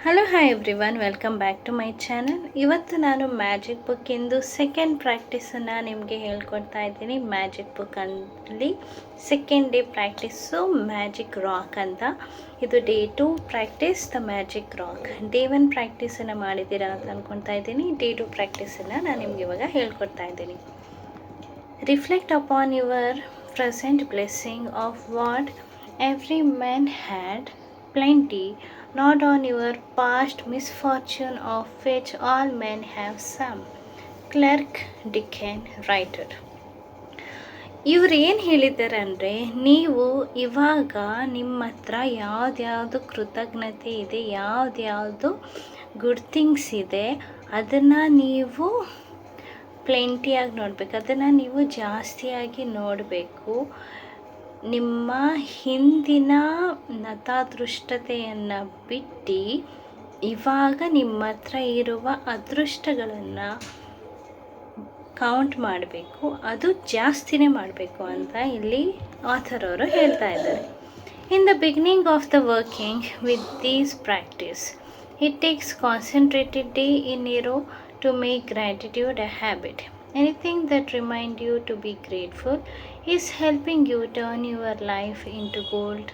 Hello hi everyone, welcome back to my channel. ಇವತ್ತು ನಾನು magic ಬುಕ್ಕಿಂದು second ಪ್ರಾಕ್ಟೀಸನ್ನು ನಿಮಗೆ ಹೇಳ್ಕೊಡ್ತಾ ಇದ್ದೀನಿ. ಮ್ಯಾಜಿಕ್ ಬುಕ್ಕಲ್ಲಿ second day practice magic rock ಅಂತ. ಇದು day 2 practice the magic rock. Day 1 ಪ್ರಾಕ್ಟೀಸನ್ನು ಮಾಡಿದ್ದೀರಾ ಅಂತ ಅಂದ್ಕೊಳ್ತಾ ಇದ್ದೀನಿ. ಡೇ 2 ಪ್ರಾಕ್ಟೀಸನ್ನು ನಾನು ನಿಮ್ಗೆ ಇವಾಗ ಹೇಳ್ಕೊಡ್ತಾ ಇದ್ದೀನಿ. Reflect upon your present blessing of what every man had plenty, not on your past misfortune of which all men have some. Clerk Dicken writer. ಇವ್ರು ಏನು ಹೇಳಿದ್ದಾರೆ ಅಂದರೆ, ನೀವು ಇವಾಗ ನಿಮ್ಮ ಹತ್ರ ಯಾವ್ದ್ಯಾವುದು ಕೃತಜ್ಞತೆ ಇದೆ, ಯಾವ್ದ್ಯಾವುದು ಗುಡ್ ಥಿಂಗ್ಸ್ ಇದೆ, ಅದನ್ನು ನೀವು ಪ್ಲೆಂಟಿಯಾಗಿ ನೋಡಬೇಕು, ಅದನ್ನು ನೀವು ಜಾಸ್ತಿಯಾಗಿ ನೋಡಬೇಕು. ನಿಮ್ಮ ಹಿಂದಿನ ನತಾದೃಷ್ಟತೆಯನ್ನು ಬಿಟ್ಟು ಇವಾಗ ನಿಮ್ಮ ಹತ್ರ ಇರುವ ಅದೃಷ್ಟಗಳನ್ನು ಕೌಂಟ್ ಮಾಡಬೇಕು, ಅದು ಜಾಸ್ತಿನೇ ಮಾಡಬೇಕು ಅಂತ ಇಲ್ಲಿ ಆಥರ್ ಅವರು ಹೇಳ್ತಾ ಇದ್ದಾರೆ. In the beginning of the working with these practice, it takes concentrated day in a row to make gratitude a habit. Anything that reminds you to be grateful is helping you turn your life into gold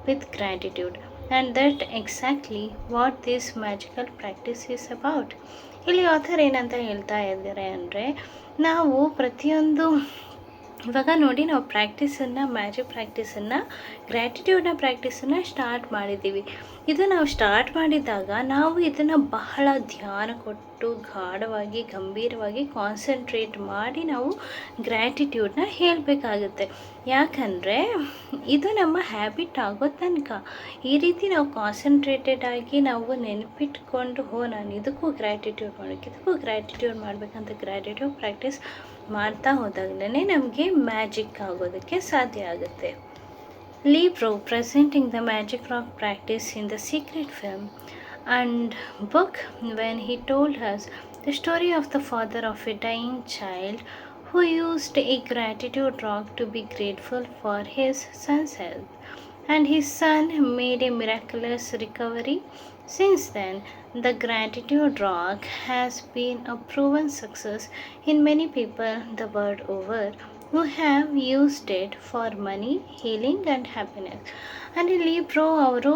with gratitude. And that exactly what this magical practice is about. ಇಲ್ಲಿ author ಏನಂತ ಹೇಳ್ತಾ ಇದ್ದಾರೆ ಅಂದರೆ, ನಾವು ಪ್ರತಿಯೊಂದು ಇವಾಗ ನೋಡಿ, ನಾವು ಪ್ರಾಕ್ಟೀಸನ್ನು ಮ್ಯಾಜಿಕ್ ಪ್ರಾಕ್ಟೀಸನ್ನು ಗ್ರ್ಯಾಟಿಟ್ಯೂಡ್ನ ಪ್ರಾಕ್ಟೀಸನ್ನು ಸ್ಟಾರ್ಟ್ ಮಾಡಿದ್ದೀವಿ. ಇದು ನಾವು ಸ್ಟಾರ್ಟ್ ಮಾಡಿದಾಗ ನಾವು ಇದನ್ನು ಬಹಳ ಧ್ಯಾನ ಕೊಟ್ಟು ಗಾಢವಾಗಿ ಗಂಭೀರವಾಗಿ ಕಾನ್ಸಂಟ್ರೇಟ್ ಮಾಡಿ ನಾವು ಗ್ರ್ಯಾಟಿಟ್ಯೂಡ್ನ ಹೇಳಬೇಕಾಗುತ್ತೆ. ಯಾಕಂದರೆ ಇದು ನಮ್ಮ ಹ್ಯಾಬಿಟ್ ಆಗೋ ತನಕ ಈ ರೀತಿ ನಾವು ಕಾನ್ಸಂಟ್ರೇಟೆಡ್ ಆಗಿ ನಾವು ನೆನಪಿಟ್ಕೊಂಡು ನಾನು ಇದಕ್ಕೂ ಗ್ರ್ಯಾಟಿಟ್ಯೂಡ್ ಮಾಡಬೇಕು, ಇದಕ್ಕೂ ಗ್ರ್ಯಾಟಿಟ್ಯೂಡ್ ಮಾಡಬೇಕಂತ ಗ್ರ್ಯಾಟಿಟ್ಯೂಡ್ ಪ್ರಾಕ್ಟೀಸ್ ಮಾಡ್ತಾ ಹೋದಾಗಲೇ ನಮಗೆ ಮ್ಯಾಜಿಕ್ ಆಗೋದಕ್ಕೆ ಸಾಧ್ಯ ಆಗುತ್ತೆ. Libro presenting the magic rock practice in the secret film and book when he told us the story of the father of a dying child who used a gratitude rock to be grateful for his son's health, and his son made a miraculous recovery. Since then, the gratitude rock has been a proven success in many people the world over who have used it for money, healing and happiness. And ಇಲ್ಲಿ bro ಅವರು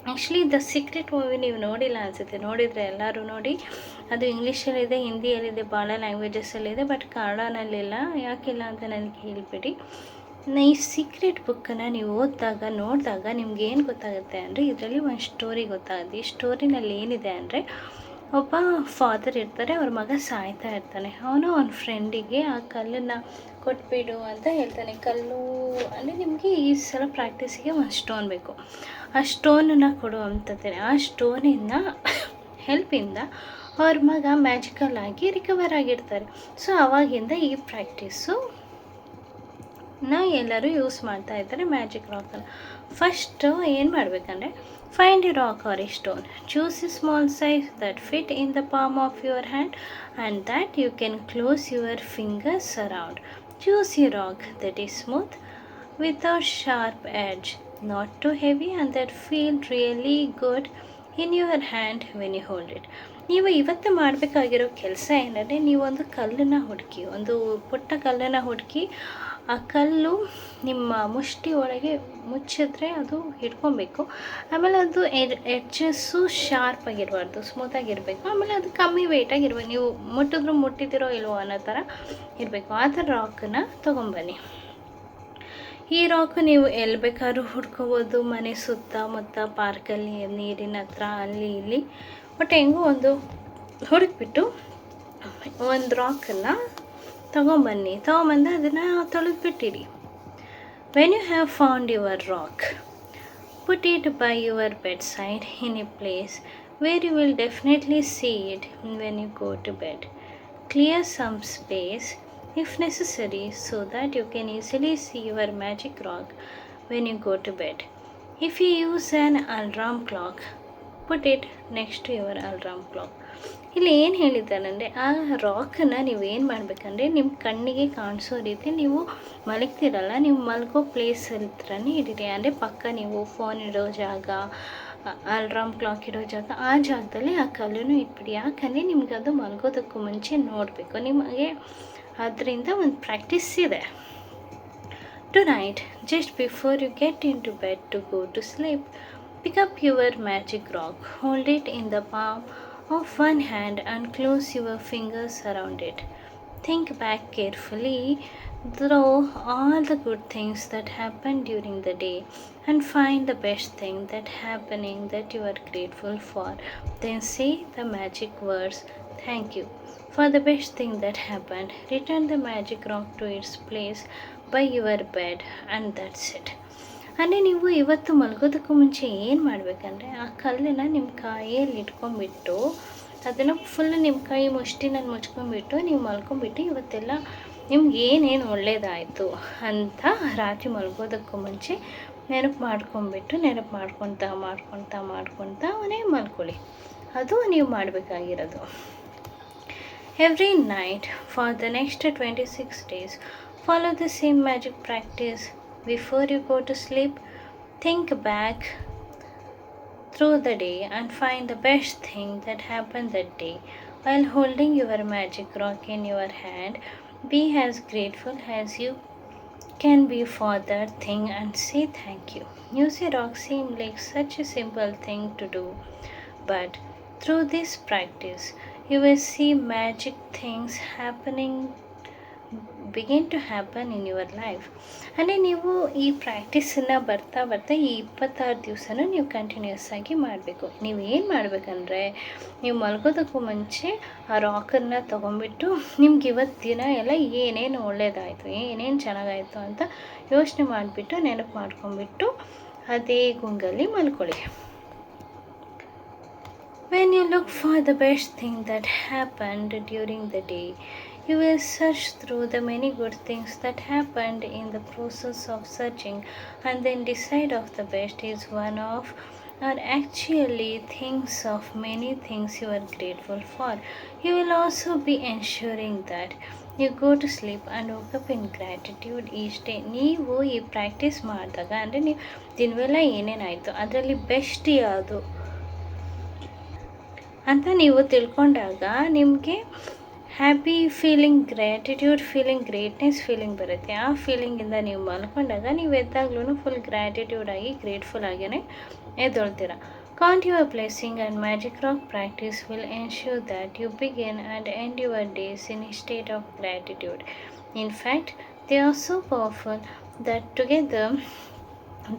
actually the secret movie ನೀವು ನೋಡಿಲ್ಲ ಅನಿಸುತ್ತೆ. ನೋಡಿದರೆ ಎಲ್ಲರೂ ನೋಡಿ. ಅದು ಇಂಗ್ಲೀಷಲ್ಲಿದೆ, ಹಿಂದಿಯಲ್ಲಿದೆ, ಭಾಳ ಲ್ಯಾಂಗ್ವೇಜಸಲ್ಲಿದೆ, ಬಟ್ ಕನ್ನಡನಲ್ಲಿಲ್ಲ. ಯಾಕಿಲ್ಲ ಅಂತ ನನಗೆ ಹೇಳಿಬಿಡಿ. ಈ ಸೀಕ್ರೆಟ್ ಬುಕ್ಕನ್ನು ನೀವು ಓದಿದಾಗ ನೋಡಿದಾಗ ನಿಮ್ಗೆ ಏನು ಗೊತ್ತಾಗುತ್ತೆ ಅಂದರೆ, ಇದರಲ್ಲಿ ಒಂದು ಸ್ಟೋರಿ ಗೊತ್ತಾಗುತ್ತೆ. ಈ ಸ್ಟೋರಿನಲ್ಲಿ ಏನಿದೆ ಅಂದರೆ, ಒಬ್ಬ ಫಾದರ್ ಇರ್ತಾರೆ, ಅವ್ರ ಮಗ ಸಾಯ್ತಾ ಇರ್ತಾನೆ. ಅವನು ಅವನ ಫ್ರೆಂಡಿಗೆ ಆ ಕಲ್ಲನ್ನು ಕೊಟ್ಬಿಡು ಅಂತ ಹೇಳ್ತಾನೆ. ಕಲ್ಲು ಅಂದರೆ ನಿಮಗೆ ಈ ಸಲ ಪ್ರಾಕ್ಟೀಸಿಗೆ ಒಂದು ಸ್ಟೋನ್ ಬೇಕು. ಆ ಸ್ಟೋನನ್ನು ಕೊಡು ಅಂತಂತಾನೆ. ಆ ಸ್ಟೋನಿಂದ ಹೆಲ್ಪಿಂದ ಅವ್ರ ಮಗ ಮ್ಯಾಜಿಕಲ್ ಆಗಿ ರಿಕವರ್ ಆಗಿರ್ತಾರೆ. ಸೊ ಆವಾಗಿಂದ ಈ ಪ್ರಾಕ್ಟೀಸು ಎಲ್ಲರೂ ಯೂಸ್ ಮಾಡ್ತಾ ಇದ್ದಾರೆ ಮ್ಯಾಜಿಕ್ ರಾಕನ್ನು. ಫಸ್ಟು ಏನು ಮಾಡಬೇಕಂದ್ರೆ, find a rock or a stone, choose a small size that fit in the palm of your hand and that you can close your fingers around. Choose a rock that is smooth without sharp edge, not too heavy and that feel really good in your hand when you hold it. ನೀವು ಇವತ್ತು ಮಾಡಬೇಕಾಗಿರೋ ಕೆಲಸ ಏನಂದರೆ, ನೀವೊಂದು ಕಲ್ಲನ್ನು ಹುಡುಕಿ, ಒಂದು ಪುಟ್ಟ ಕಲ್ಲನ್ನು ಹುಡುಕಿ, ಆ ಕಲ್ಲು ನಿಮ್ಮ ಮುಷ್ಟಿ ಒಳಗೆ ಮುಚ್ಚಿದ್ರೆ ಅದು ಹಿಡ್ಕೊಬೇಕು. ಆಮೇಲೆ ಅದು ಎಡ್ಜಸ್ಸು ಶಾರ್ಪ್ ಆಗಿರಬಾರ್ದು, ಸ್ಮೂತಾಗಿರಬೇಕು. ಆಮೇಲೆ ಅದು ಕಮ್ಮಿ ವೆಯ್ಟಾಗಿರ್ಬೇಕು. ನೀವು ಮುಟ್ಟಿದ್ರೂ ಮುಟ್ಟಿದಿರೋ ಇಲ್ವೋ ಅನ್ನೋ ಥರ ಇರಬೇಕು. ಆ ಥರ ರಾಕನ್ನು ತೊಗೊಂಬನ್ನಿ. ಈ ರಾಕು ನೀವು ಎಲ್ಲಿ ಬೇಕಾದ್ರೂ ಹುಡ್ಕೋಬೋದು, ಮನೆ ಸುತ್ತಮುತ್ತ, ಪಾರ್ಕಲ್ಲಿ, ನೀರಿನ ಹತ್ರ, ಅಲ್ಲಿ ಇಲ್ಲಿ, ಬಟ್ ಹೆಂಗೂ ಒಂದು ಹುಡುಕ್ಬಿಟ್ಟು ಒಂದು ರಾಕನ್ನು ತೊಗೊಂಬಂದು ಅದನ್ನು ತೊಳೆದ್ಬಿಟ್ಟಿರಿ. When you have found your rock, put it by your bed side in a place where you will definitely see it when you go to bed. Clear some space if necessary so that you can easily see your magic rock when you go to bed. If you use an alarm clock, put it next to your alarm clock. ಇಲ್ಲಿ ಏನು ಹೇಳಿದ್ದಾರೆ ಅಂದರೆ, ಆ ರಾಕನ್ನು ನೀವೇನು ಮಾಡಬೇಕಂದ್ರೆ, ನಿಮ್ಮ ಕಣ್ಣಿಗೆ ಕಾಣಿಸೋ ರೀತಿ ನೀವು ಮಲಗ್ತಿರಲ್ಲ, ನೀವು ಮಲಗೋ ಪ್ಲೇಸ್ ಹತ್ರನೇ ಇಡಿರಿ. ಅಂದರೆ ಪಕ್ಕ ನೀವು ಫೋನ್ ಇಡೋ ಜಾಗ, ಅಲ್ರಾಮ್ ಕ್ಲಾಕ್ ಇಡೋ ಜಾಗ ಆ ಜಾಗದಲ್ಲಿ ಆ ಕಲ್ಲನ್ನು ಇಟ್ಬಿಡಿ. ಯಾಕಂದರೆ ನಿಮ್ಗೆ ಅದು ಮಲಗೋದಕ್ಕೂ ಮುಂಚೆ ನೋಡಬೇಕು, ನಿಮಗೆ ಅದರಿಂದ ಒಂದು ಪ್ರಾಕ್ಟೀಸ್ ಇದೆ. Tonight, just before you get into bed to go to sleep, pick up your magic rock, hold it in the palm of one hand and close your fingers around it. Think back carefully through all the good things that happened during the day and find the best thing that happening that you are grateful for. Then say the magic words, thank you for the best thing that happened. Return the magic rock to its place by your bed and that's it. ಅಂದರೆ ನೀವು ಇವತ್ತು ಮಲಗೋದಕ್ಕೂ ಮುಂಚೆ ಏನು ಮಾಡಬೇಕಂದ್ರೆ ಆ ಕಲ್ಲನ್ನು ನಿಮ್ಮ ಕೈಯಲ್ಲಿ ಇಟ್ಕೊಂಡ್ಬಿಟ್ಟು ಅದನ್ನು ಫುಲ್ ನಿಮ್ಮ ಕೈ ಮುಷ್ಟಿನಲ್ಲಿ ಮುಚ್ಕೊಂಡ್ಬಿಟ್ಟು ನೀವು ಮಲ್ಕೊಂಡ್ಬಿಟ್ಟು ಇವತ್ತೆಲ್ಲ ನಿಮ್ಗೆ ಏನೇನು ಒಳ್ಳೆಯದಾಯಿತು ಅಂತ ರಾತ್ರಿ ಮಲಗೋದಕ್ಕೂ ಮುಂಚೆ ನೆನಪು ಮಾಡ್ಕೊತಾ ಅವನೇ ಮಲ್ಕೊಳ್ಳಿ. ಅದು ನೀವು ಮಾಡಬೇಕಾಗಿರೋದು. Every night for the next 26 days, follow the same magic practice. Before you go to sleep, think back through the day and find the best thing that happened that day. While holding your magic rock in your hand, be as grateful as you can be for that thing and say thank you. Use a rock seems like such a simple thing to do, but through this practice, you will see magic things begin to happen in your life. ಅಂದರೆ ನೀವು ಈ ಪ್ರಾಕ್ಟೀಸನ್ನು ಬರ್ತಾ ಈ 26 ದಿವಸನೂ ನೀವು continuous ಆಗಿ ಮಾಡಬೇಕು. ನೀವು ಏನು ಮಾಡಬೇಕಂದ್ರೆ ನೀವು ಮಲಗೋದಕ್ಕೂ ಮುಂಚೆ ಆ ರಾಕನ್ನು ತೊಗೊಂಡ್ಬಿಟ್ಟು ನಿಮ್ಗೆ ಇವತ್ತು ದಿನ ಎಲ್ಲ ಏನೇನು ಒಳ್ಳೆಯದಾಯಿತು, ಏನೇನು ಚೆನ್ನಾಗಾಯಿತು ಅಂತ ಯೋಚನೆ ಮಾಡಿಬಿಟ್ಟು ನೆನಪು ಮಾಡ್ಕೊಂಡ್ಬಿಟ್ಟು ಅದೇ ಗುಂಗಲ್ಲಿ ಮಲ್ಕೊಳ್ಳಿ. When you look for the best thing that happened during the day, you will search through the many good things that happened in the process of searching and then decide of the best is one of or actually things of many things you are grateful for. You will also be ensuring that you go to sleep and woke up in gratitude each day. ನೀವು ಈ practice ಮಾಡಿದಾಗ ಅಂದರೆ ನೀವು ದಿನವೆಲ್ಲ ಏನೇನಾಯಿತು ಅದರಲ್ಲಿ best ಯಾವುದು ಅಂತ ನೀವು ತಿಳ್ಕೊಂಡಾಗ ನಿಮಗೆ happy feeling, gratitude feeling, greatness feeling ಬರುತ್ತೆ. ಆ ಫೀಲಿಂಗಿಂದ ನೀವು ಮಲ್ಕೊಂಡಾಗ ನೀವು ಎದ್ದಾಗ್ಲೂ ಫುಲ್ ಗ್ರ್ಯಾಟಿಟ್ಯೂಡ್ ಆಗಿ ಗ್ರೇಟ್ಫುಲ್ ಆಗಿಯೇ ಎದ್ದೊಳ್ತೀರ. Count your blessing and magic rock practice will ensure that you begin and end your days in a state of gratitude. In fact, they are so powerful that together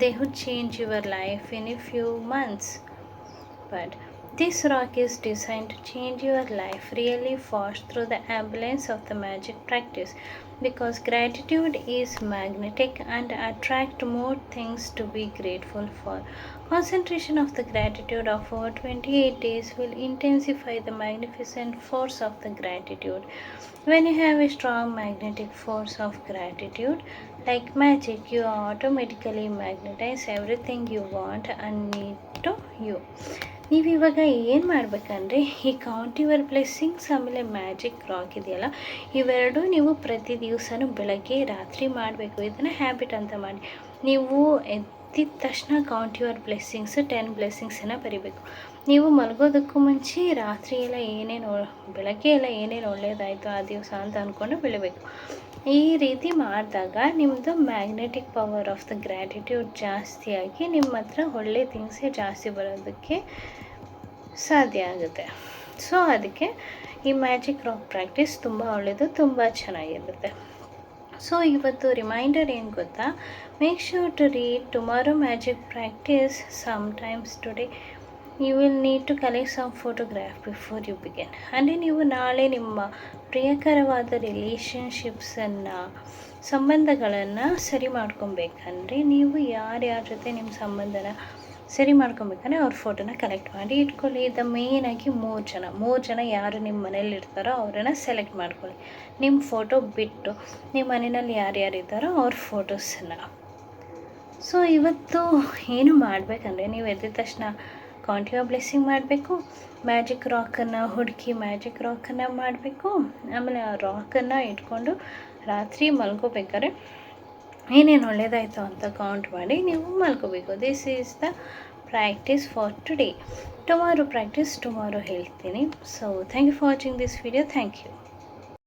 they would change your life in a few months. But this rock is designed to change your life really fast through the ambulance of the magic practice, because gratitude is magnetic and attract more things to be grateful for. Concentration of the gratitude of over 28 days will intensify the magnificent force of the gratitude. When you have a strong magnetic force of gratitude, like magic, you automatically magnetize everything you want and need to you. ನೀವು ಇವಾಗ ಏನು ಮಾಡಬೇಕಂದ್ರೆ ಈ count your blessings ಆಮೇಲೆ magic rock ಇದೆಯಲ್ಲ, ಇವೆರಡೂ ನೀವು ಪ್ರತಿ ದಿವಸನೂ ಬೆಳಗ್ಗೆ ರಾತ್ರಿ ಮಾಡಬೇಕು. ಇದನ್ನು ಹ್ಯಾಬಿಟ್ ಅಂತ ಮಾಡಿ. ನೀವು ಎದ್ದಿದ ತಕ್ಷಣ ಕೌಂಟ್ ಯುವರ್ ಬ್ಲೆಸ್ಸಿಂಗ್ಸ್ 10 ಬ್ಲೆಸ್ಸಿಂಗ್ಸನ್ನು ಬರಿಬೇಕು. ನೀವು ಮಲಗೋದಕ್ಕೂ ಮುಂಚೆ ರಾತ್ರಿ ಎಲ್ಲ ಬೆಳಗ್ಗೆ ಎಲ್ಲ ಏನೇನು ಒಳ್ಳೆಯದಾಯಿತು ಆ ದಿವಸ ಅಂತ ಅಂದ್ಕೊಂಡು ಬೆಳಿಬೇಕು. ಈ ರೀತಿ ಮಾಡಿದಾಗ ನಿಮ್ಮದು magnetic power of the gratitude ಜಾಸ್ತಿಯಾಗಿ ನಿಮ್ಮ ಹತ್ರ ಒಳ್ಳೆ ಥಿಂಗ್ಸೇ ಜಾಸ್ತಿ ಬರೋದಕ್ಕೆ ಸಾಧ್ಯ ಆಗುತ್ತೆ. ಸೊ ಅದಕ್ಕೆ ಈ ಮ್ಯಾಜಿಕ್ ರಾಕ್ ಪ್ರಾಕ್ಟೀಸ್ ತುಂಬ ಒಳ್ಳೆಯದು, ತುಂಬ ಚೆನ್ನಾಗಿರುತ್ತೆ. ಸೊ ಇವತ್ತು ರಿಮೈಂಡರ್ ಏನು ಗೊತ್ತಾ, make sure to read tomorrow magic practice sometimes today. You will need to collect some photograph before you begin. ಅಂದರೆ ನೀವು ನಾಳೆ ನಿಮ್ಮ ಪ್ರಿಯಕರವಾದ ಸಂಬಂಧಗಳನ್ನು ಸರಿ ಮಾಡ್ಕೊಬೇಕಂದ್ರೆ ನೀವು ಯಾರ್ಯಾರ ಜೊತೆ ನಿಮ್ಮ ಸಂಬಂಧನ ಸರಿ ಮಾಡ್ಕೊಬೇಕಂದ್ರೆ ಅವ್ರ ಫೋಟೋನ ಕಲೆಕ್ಟ್ ಮಾಡಿ ಇಟ್ಕೊಳ್ಳಿ. ಮೇಯ್ನಾಗಿ 3 ಜನ ಯಾರು ನಿಮ್ಮ ಮನೇಲಿ ಇರ್ತಾರೋ ಅವರನ್ನು ಸೆಲೆಕ್ಟ್ ಮಾಡ್ಕೊಳ್ಳಿ. ನಿಮ್ಮ ಫೋಟೋ ಬಿಟ್ಟು ನಿಮ್ಮ ಮನೆಯಲ್ಲಿ ಯಾರ್ಯಾರಿದ್ದಾರೋ ಅವ್ರ ಫೋಟೋಸನ್ನು. ಸೊ ಇವತ್ತು ಏನು ಮಾಡಬೇಕಂದ್ರೆ ನೀವು ಎದ್ದ ತಕ್ಷಣ ಕೌಂಟ್ ಯುವರ್ ಬ್ಲೆಸ್ಸಿಂಗ್ ಮಾಡಬೇಕು, ಮ್ಯಾಜಿಕ್ ರಾಕನ್ನು ಹುಡುಕಿ ಮ್ಯಾಜಿಕ್ ರಾಕನ್ನು ಮಾಡಬೇಕು. ಆಮೇಲೆ ಆ ರಾಕನ್ನು ಇಟ್ಕೊಂಡು ರಾತ್ರಿ ಮಲ್ಕೋಬೇಕಾದ್ರೆ ಏನೇನು ಒಳ್ಳೆಯದಾಯಿತು ಅಂತ ಕೌಂಟ್ ಮಾಡಿ ನೀವು ಮಲ್ಕೋಬೇಕು. This is the practice for today. Tomorrow practice tomorrow ಹೇಳ್ತೀನಿ. So thank you for watching this video. Thank you.